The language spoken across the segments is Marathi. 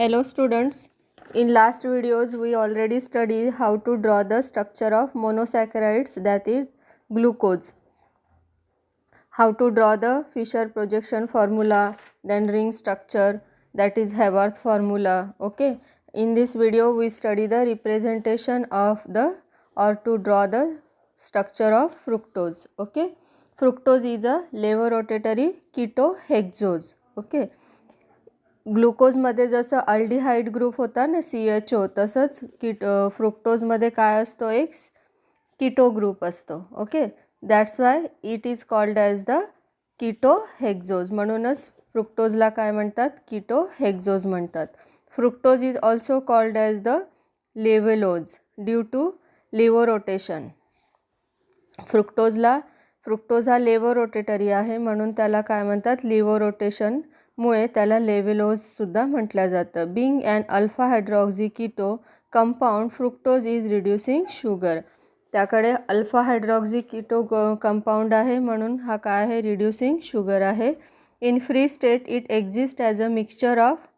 Hello students, in last videos we already studied how to draw the structure of monosaccharides, that is glucose. How to draw the Fisher projection formula, then ring structure, that is Haworth formula. Okay, in this video we study the representation of the to draw the structure of fructose. Okay, fructose is a levorotatory ketohexose. Okay, ग्लुकोजमध्ये जसं अल्डिहाइड ग्रुप होता ना CHO, तसंच फ्रुक्टोजमध्ये काय असतो, एक कीटो ग्रुप असतो. Okay, that's why it is called as the ketohexose. म्हणूनच फ्रुक्टोजला काय म्हणतात, कीटोहेक्झोज म्हणतात. Fructose is also called as the levulose due to levorotation. Fructose हा लेव्हरोटेटरी आहे, म्हणून त्याला काय म्हणतात, लिव्हरोटेशन मुळे त्याला लेव्हेलोज सुद्धा म्हटलं जातं. Being and alpha hydroxy keto compound, fructose is reducing sugar. त्याकडे अल्फा हायड्रॉक्झी कीटो कंपाऊंड आहे, म्हणून हा काय आहे, रिड्युसिंग शुगर आहे. In free state it exist as a mixture of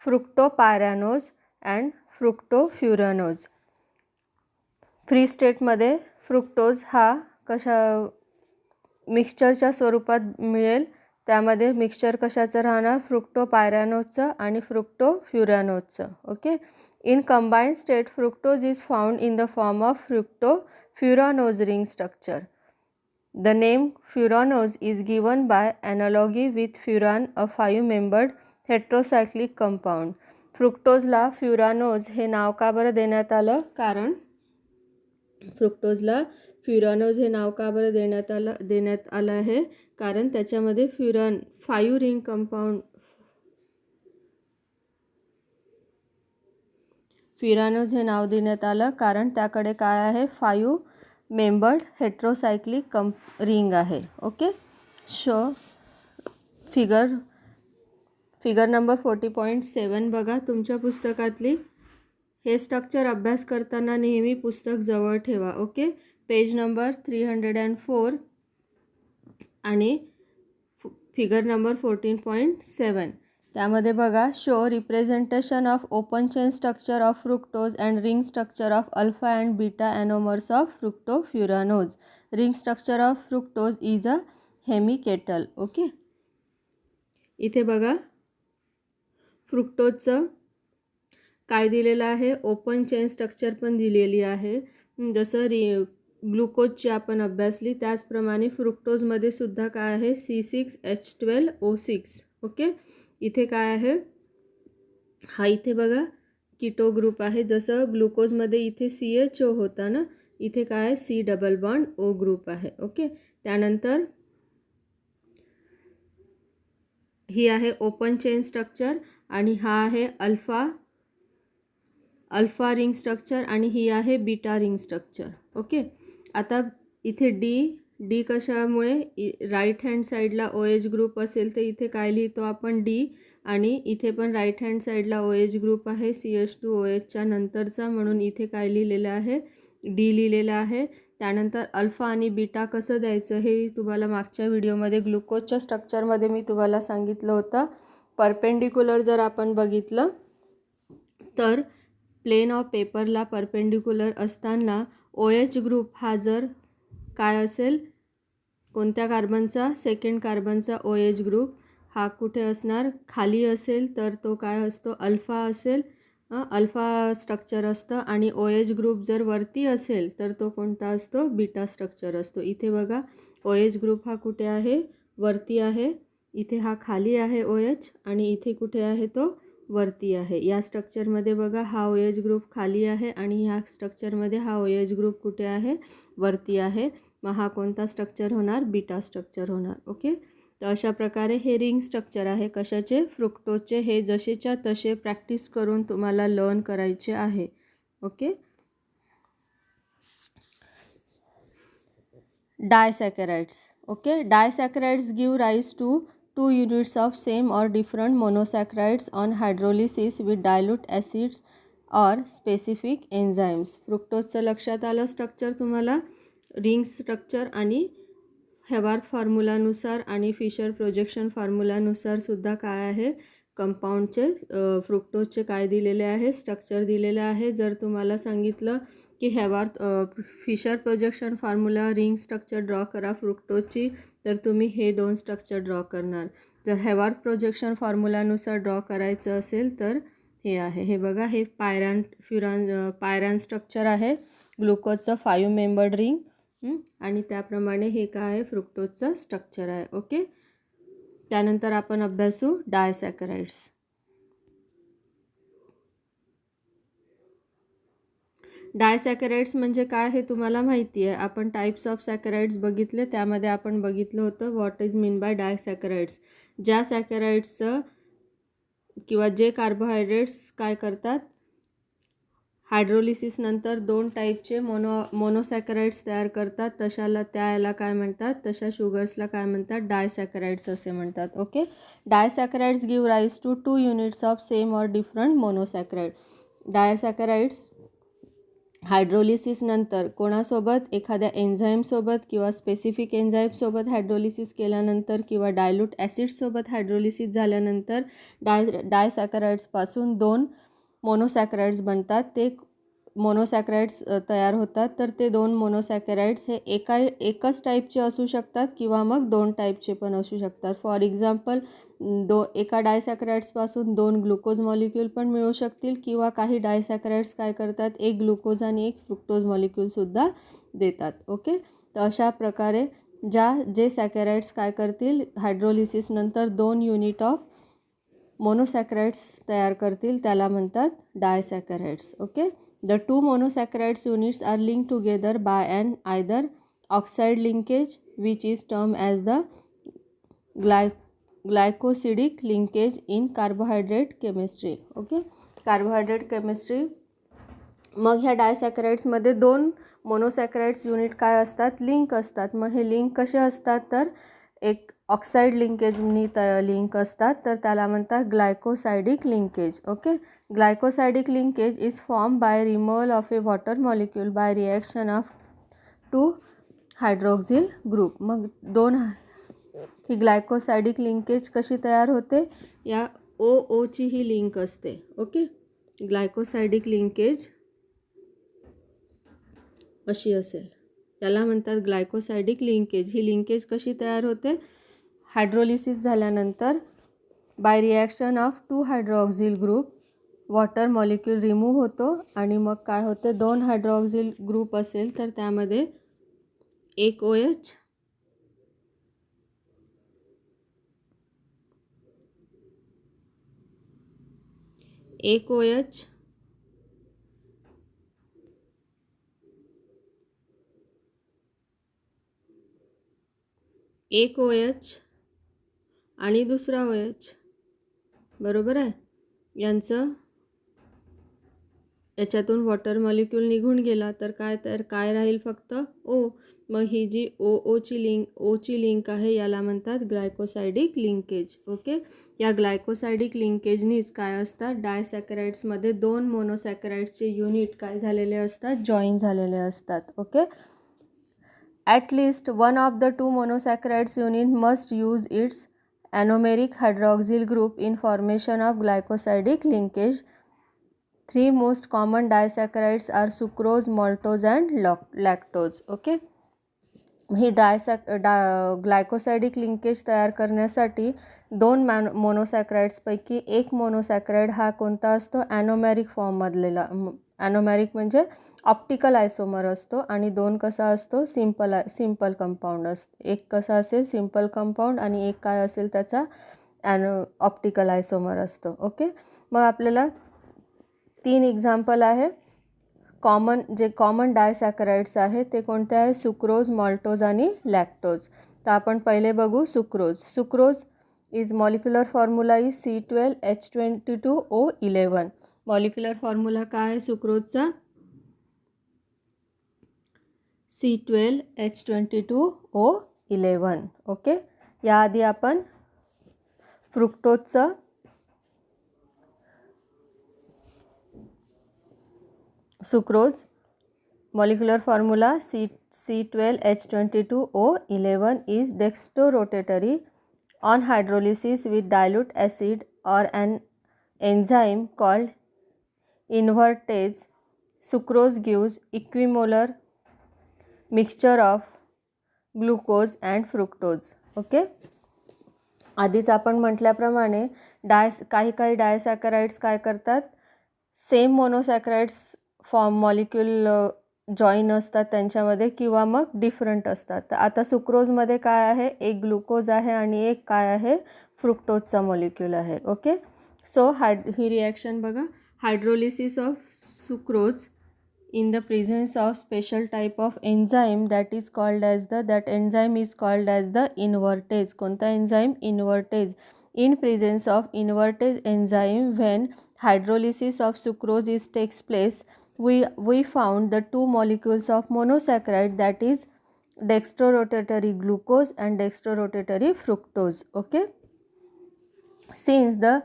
fructopyranose and fructofuranose. Free स्टेटमध्ये फ्रुक्टोज हा कशा मिक्सचरच्या स्वरूपात मिळेल. त्यामध्ये मिक्सचर कशाचं राहणार, फ्रुक्टोपायरॅनोजचं आणि फ्रुक्टोफ्युरानोजचं. Okay, in combined state fructose is found in the form of fructofuranose ring structure. The name furanose is given by analogy with furan, a 5-membered heterocyclic compound. फ्रुक्टोजला फ्युरानोज हे नाव का बरं देण्यात आलं, कारण फ्रुक्टोजला फ्युरानोज हे नाव का बरं देण्यात आलं आहे, कारण त्याच्यामध्ये 5 रिंग कंपाऊंड, फ्युरानोज हे नाव देण्यात आलं कारण त्याकडे काय आहे, 5-membered हेट्रोसायक्लिक रिंग आहे. ओके, शो फिगर नंबर 40.7 बघा तुमच्या पुस्तकातली. हे स्ट्रक्चर अभ्यास करताना नेहमी पुस्तक जवळ ठेवा. ओके, पेज नंबर 304 आणि फिगर नंबर 14.7. त्यामध्ये बघा, show representation of open chain structure of fructose and ring structure of alpha and beta anomers of fructofuranose. Ring structure of fructose is a hemiketal. Okay, इथे बघा फ्रुक्टोजचं काय दिलेलं आहे, ओपन चेन स्ट्रक्चर पण दिलेली आहे. जसं ग्लुकोजची आपण अभ्यासली त्याचप्रमाणे फ्रुक्टोजमध्ये सुद्धा काय आहे, C6H12O6. ओके, इथे काय आहे, हा इथे बघा कीटो ग्रुप आहे. जसं ग्लुकोजमध्ये इथे CHO होता ना, इथे काय आहे, C double bond O group आहे. ओके, त्यानंतर ही आहे ओपन चेन स्ट्रक्चर आणि हा आहे अल्फा रिंग स्ट्रक्चर आणि ही आहे बीटा रिंग स्ट्रक्चर. ओके, आता इथे डी कशामुळे, राईट हँड साईडला OH ग्रुप असेल तर इथे काय लिहितो आपण, D, आणि इथे पण राईट हँड साईडला OH ग्रुप आहे CH2OHच्या नंतरचा, म्हणून इथे काय लिहिलेलं आहे, D लिहिलेलं आहे. त्यानंतर अल्फा आणि बीटा कसं द्यायचं हे तुम्हाला मागच्या व्हिडिओमध्ये ग्लुकोजच्या स्ट्रक्चरमध्ये मी तुम्हाला सांगितलं होतं. परपेंडिक्युलर जर आपण बघितलं तर प्लेन ऑफ पेपरला परपेंडिक्युलर असताना OH ग्रुप हा जर काय असेल, कोणत्या कार्बनचा, सेकंड कार्बनचा OH ग्रुप हा कुठे असणार, खाली असेल तर तो काय असतो, अल्फा असेल, अल्फा स्ट्रक्चर असतं. आणि OH ग्रुप जर वरती असेल तर तो कोणता असतो, बीटा स्ट्रक्चर असतो. इथे बघा OH ग्रुप हा कुठे आहे, वरती आहे. इथे हा खाली आहे OH आणि इथे कुठे आहे, तो वरती आहे. या स्ट्रक्चरमध्ये बघा हा OH ग्रुप खाली आहे आणि ह्या स्ट्रक्चरमध्ये हा OH ग्रुप कुठे आहे, वरती आहे. मग हा कोणता स्ट्रक्चर होणार, बीटा स्ट्रक्चर होणार. ओके, तर अशा प्रकारे हे रिंग स्ट्रक्चर आहे कशाचे, फ्रुक्टोजचे. हे जसेच्या तसे प्रॅक्टिस करून तुम्हाला लर्न करायचे आहे. Okay, disaccharides. Okay, disaccharides give rise to 2 units of same or different monosaccharides on hydrolysis with dilute acids or specific enzymes. फ्रुक्टोजचं लक्षात आलं स्ट्रक्चर तुम्हाला, रिंग स्ट्रक्चर आणि हेवार्थ फॉर्म्युलानुसार आणि फिशर प्रोजेक्शन फॉर्म्युलानुसार सुद्धा काय आहे, कंपाऊंडचे फ्रुक्टोजचे काय दिलेले आहे, स्ट्रक्चर दिलेलं आहे. जर तुम्हाला सांगितलं की Haworth Fisher projection formula ring structure draw करा फ्रुक्टोजची, तर तुम्ही हे 2 स्ट्रक्चर ड्रॉ करणार. जर हेवार्थ प्रोजेक्शन फॉर्म्युलानुसार ड्रॉ करायचं असेल तर हे आहे, हे बघा, हे पायरॅन स्ट्रक्चर आहे ग्लुकोजचं 5 मेंबर्ड रिंग, आणि त्याप्रमाणे हे काय आहे, फ्रुक्टोजचं स्ट्रक्चर आहे. ओके. त्यानंतर आपण अभ्यासू डायसॅकराइड्स. डायसॅकराइड्स म्हणजे काय हे तुम्हाला माहिती आहे. आपण टाईप्स ऑफ सॅकराइड्स बघितले, त्यामध्ये आपण बघितलं होतं व्हॉट इज मीन बाय डायसॅकराइड्स. ज्या सॅकराइड्सचं किंवा जे कार्बोहायड्रेट्स काय करतात, हायड्रोलिसिस नंतर 2 टाईपचे मोनोसॅकराइड्स तयार करतात, त्याला काय म्हणतात, तशा शुगर्सला काय म्हणतात, डायसॅकराइड्स असे म्हणतात. Okay. Disaccharides give rise to 2 units of same or different monosaccharide. Disaccharides hydrolysis नंतर कोणासोबत, एखाद्या एन्झाईमसोबत किंवा स्पेसिफिक एन्झाईमसोबत हायड्रोलिसिस केल्यानंतर किंवा डायल्यूट ॲसिड्ससोबत हायड्रोलिसिस झाल्यानंतर डायसॅकराइड्सपासून 2 मोनोसॅकराइड्स बनतात. ते मोनोसॅकराइड्स तयार होतात. तर ते 2 मोनोसॅकराइड्स हे एकच टाईपचे असू शकतात किंवा मग 2 टाईपचे पण असू शकतात. फॉर एक्झाम्पल, एका डायसॅकराइड्सपासून 2 ग्लुकोज मॉलिक्यूल पण मिळू शकतील, किंवा काही डायसॅकराइड्स काय करतात, एक ग्लुकोज आणि एक फ्रुक्टोज मॉलिक्यूलसुद्धा देतात. ओके. तर अशा प्रकारे जे सॅकराइड्स काय करतील, हायड्रोलिसिस नंतर 2 युनिट ऑफ मोनोसॅकराइड्स तयार करतील, त्याला म्हणतात disaccharides. Okay. The 2 monosaccharides units are linked together by an either oxide linkage which is term as the glycosidic linkage in carbohydrate chemistry. Okay. Carbohydrate chemistry. मग ह्या डायसॅकराइड्समध्ये 2 मोनोसॅकराइड्स युनिट काय असतात, लिंक असतात. मग हे लिंक कसे असतात, तर एक ऑक्साइड लिंकेजनी लिंक असतात, तर त्याला म्हणतात glycosidic linkage. Okay. Glycosidic linkage is form by removal of a water molecule by reaction of 2 hydroxyl group. मग ही ग्लायकोसायडिक लिंकेज कशी तयार होते, या OOची ही लिंक असते. ओके. ग्लायकोसायडिक लिंकेज अशी असेल, त्याला म्हणतात ग्लायकोसायडिक लिंकेज. ही लिंकेज कशी तयार होते, हायड्रोलिसिस झाल्यानंतर by reaction of 2 hydroxyl group water molecule remove होतो, आणि मग काय होते, 2 हायड्रॉक्झिल ग्रुप असेल तर त्यामध्ये एक OH एक OH आणि दुसरा OH, बरोबर आहे. याच्यातून वॉटर मॉलिक्यूल निघून गेला तर काय राहील, फक्त O. मग ही जी ओची लिंक आहे, याला म्हणतात ग्लायकोसायडिक लिंकेज. ओके. या ग्लायकोसायडिक लिंकेजनीच काय असतात, डायसॅकराइड्समध्ये 2 मोनोसॅकराइड्सचे युनिट काय झालेले असतात, जॉईन झालेले असतात. Okay. At least one of the 2 monosaccharides unit must use its anomeric hydroxyl group in formation of glycosidic linkage. 3 most common disaccharides are sucrose, maltose and lactose. Okay. ही ग्लायकोसायडिक लिंकेज तयार करण्यासाठी 2 मोनोसॅकराइड्सपैकी एक मोनोसॅकराइड हा कोणता असतो, ॲनोमॅरिक फॉर्ममधलेला. ॲनोमॅरिक म्हणजे ऑप्टिकल आयसोमर असतो, आणि 2 कसा असतो, सिम्पल कंपाऊंड असतो. एक कसा असेल, सिम्पल कंपाऊंड, आणि एक काय असेल, त्याचा ऑप्टिकल आयसोमर असतो. ओके. मग आपल्याला 3 एक्झाम्पल आहे. कॉमन डायसॅकराइड्स आहे ते कोणते आहे, सुक्रोज, मॉल्टोज आणि लॅक्टोज. तर आपण पहिले बघू sucrose is molecular formula is C12H22O11. Molecular formula काय आहे सुक्रोजचा, C12H22O11. ओके. याआधी आपण फ्रुक्टोजचं sucrose molecular formula C12H22O11 is dextrorotatory on hydrolysis with dilute acid or an enzyme called invertase. Sucrose gives equimolar mixture of glucose and fructose. Okay, आधीच आपण म्हटल्याप्रमाणे काही डायसॅकराइड्स काय करतात, सेम मोनोसॅकराइड्स फॉर्म मॉलिक्यूल जॉईन असतात त्यांच्यामध्ये किंवा मग डिफरंट असतात. तर आता सुक्रोजमध्ये काय आहे, एक ग्लुकोज आहे आणि एक काय आहे, फ्रुक्टोजचा मॉलिक्यूल आहे. ओके, सो ही रिॲक्शन बघा, hydrolysis of sucrose in the presence of special type of enzyme that is called as that enzyme is called as the invertase. कोणता enzyme? Invertase. In presence of invertase enzyme, when hydrolysis of sucrose takes place, we found the two molecules of monosaccharide, that is dextrorotatory glucose and dextrorotatory fructose. Okay, since the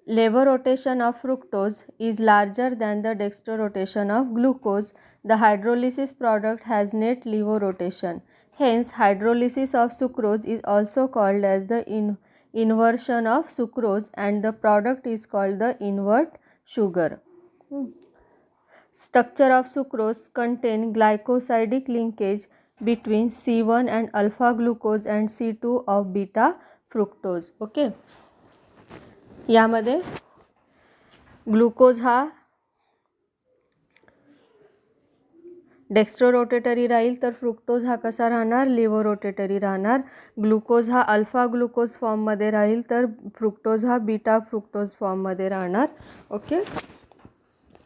lever rotation of fructose is larger than the dextrorotation of glucose, the hydrolysis product has net lever rotation. Hence, hydrolysis of sucrose is also called as the inversion of sucrose, and the product is called the invert sugar. Structure of sucrose contain glycosidic linkage between C1 and alpha glucose and C2 of beta fructose. Okay, यामध्ये ग्लुकोज हा डेक्स्ट्रोरोटेटरी राहील, तर फ्रुक्टोज हा कसा राहणार, लिव्हरोटेटरी राहणार. ग्लुकोज हा अल्फा ग्लुकोज फॉर्ममध्ये राहील, तर फ्रुक्टोज हा बीटा फ्रुक्टोज फॉर्ममध्ये राहणार. ओके,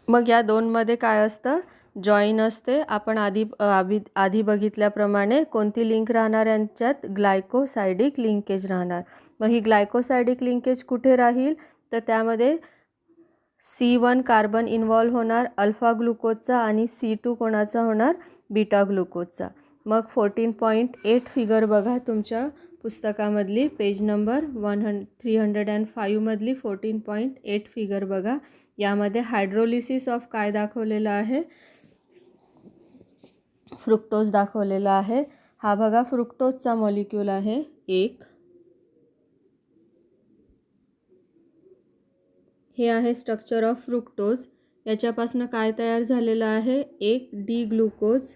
मग या दोनमध्ये काय असतं, जॉईन असते. आपण आधी बघितल्याप्रमाणे कोणती लिंक राहणार यांच्यात, ग्लायकोसायडिक लिंकेज राहणार. मग ही ग्लायकोसायडिक लिंकेज कुठे राहील, तर त्यामध्ये C1 कार्बन इन्व्हॉल्व होणार अल्फा ग्लुकोजचा आणि C2 कोणाचा होणार, बीटा ग्लुकोजचा. मग 14.8 फिगर बघा तुमच्या पुस्तकामधली, पेज नंबर 305 मधली 14.8 फिगर बघा. यामध्ये हायड्रोलिसिस ऑफ काय दाखवलेलं आहे, फ्रुक्टोज दाखवलेला आहे. हा बघा फ्रुक्टोजचा मॉलिक्यूल आहे एक. हे आहे स्ट्रक्चर ऑफ फ्रुक्टोज. याच्यापासून काय तयार झालेलं आहे, एक डी ग्लुकोज.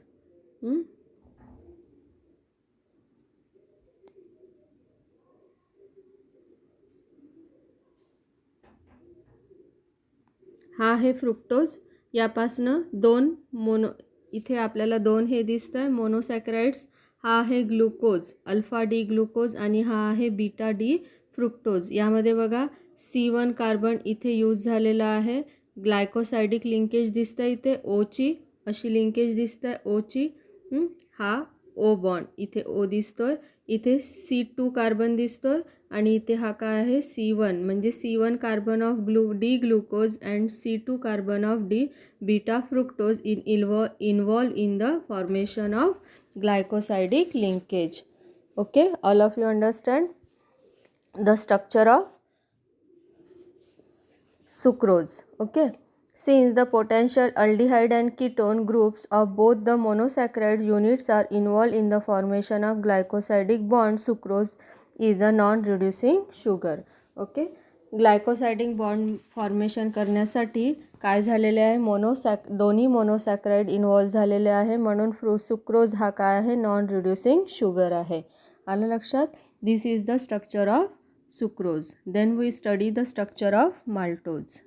हा आहे फ्रुक्टोज. यापासनं दोन इथे आपल्याला दोन हे दिसत आहे मोनोसॅकराइड्स. हा आहे ग्लुकोज, अल्फा डी ग्लुकोज, आणि हा आहे बीटा डी फ्रुक्टोज. यामध्ये बघा C1 कार्बन इथे यूज झालेला आहे. ग्लायकोसायडिक लिंकेज दिसतं इथे, ओची अशी लिंकेज दिसतं आहे, ओची. हा ओ बॉन्ड, इथे ओ दिसतोय, इथे C2 कार्बन दिसतोय, आणि इथे हा काय आहे, C1, म्हणजे C1 carbon of D glucose and C2 carbon of D beta fructose involve in the formation of glycosidic linkage. Okay, all of you understand the structure of sucrose. Okay, since the potential aldehyde and ketone groups of both the monosaccharide units are involved in the formation of glycosidic bond, sucrose is a non-reducing sugar. Okay, glycosidic bond formation करण्यासाठी काय झालेले आहे, दोन्ही मोनोसॅक्राइड इन्व्हॉल्व झालेले आहे, म्हणून सुक्रोज हा काय आहे, नॉन रिड्युसिंग शुगर आहे. आलं लक्षात. This is the structure of sucrose. Then we study the structure of maltose.